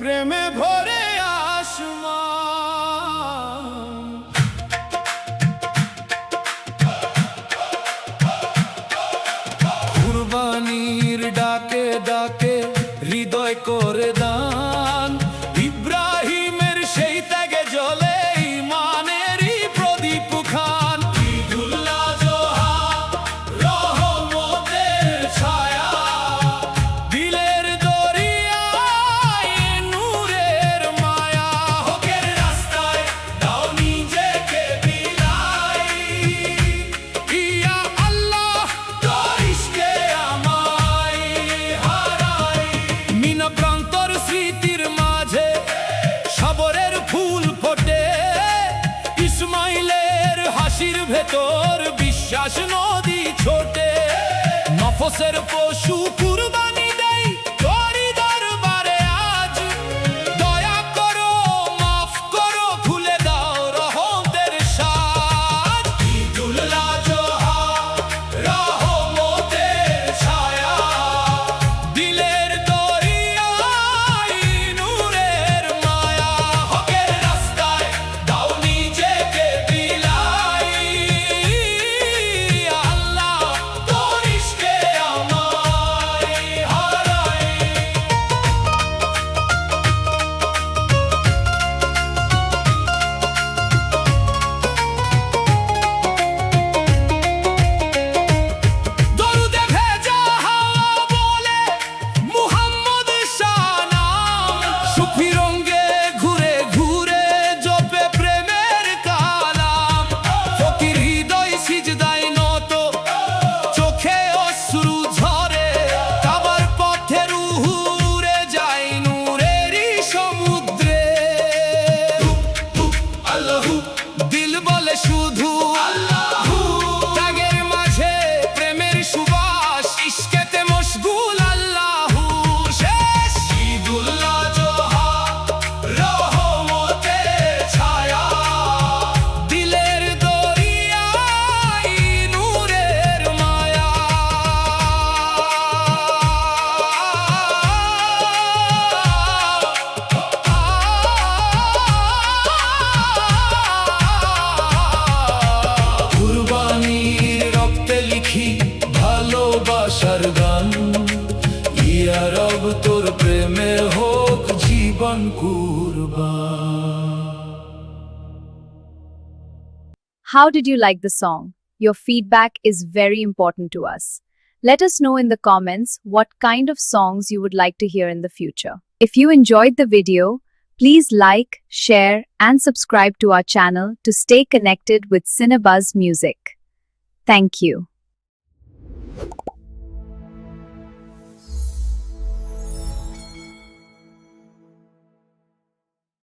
প্রেমে ভরে আসমান। কুরবানির ডাকে ডাকে হৃদয় করে দান, ইব্রাহিমের সেই ত্যাগে জ্বলে ঈমানেরই প্রদীপ খান। ঈদুল্লাহ জোহা রহমতের ছায়া, দিলের দরিয়ায় নূরের মায়া। হকের রাস্তায় দাও নিজেকে বিলাই, ইয়া আল্লাহ তোর ইশকে আমায় হারাই। মিনা প্রান্তর স্মৃতির মাঝে সবরের ফুল ফোটে, ইসমাইলের হাসির ভেতর বিশ্বাস নদী ছোটে। নফসের পশু কুরবানি দেই তোরই দরবারে আজ, দয়া করো মাফ করো খুলে দাও রহমতের সাজ। ঈদুল্লাহ জোহা রহমতের ছায়া, দিলের দরিয়ায় নূরের মায়া। হকের রাস্তায় দাও নিজেকে বিলাই, আল্লাহ তোর ইশকে আমায় হারাই। দরুদে ভেজা হাওয়া বলে মুহাম্মদ শাহ নাম, সুফি রঙ্গে ঘুরে ঘুরে জপে প্রেমের কালাম। ফকির হৃদয় সিজদায় নত, চোখে অশ্রু ঝরে, কাবার পথে রূহ উড়ে যায় নূরেরই সমুদ্রে। আল্লাহু দিল বলে শুধু আল্লাহু, ত্যাগের মাঝে প্রেমের সুবাস, ইশকেতে মশগুল আল্লাহু শেষ। ঈদুল্লাহ জোহা রহমতের ছায়া, দিলের দরিয়ায় নূরের মায়া। কুরবানির রক্তে লিখি ভালোবাসার গান, ইয়া রব তোর প্রেমে হোক জীবন কুরবান। How did you like the song? Your feedback is very important to us. Let us know in the comments what kind of songs you would like to hear in the future. If you enjoyed the video, please like, share, and subscribe to our channel to stay connected with Cinebuzz Music. Thank you.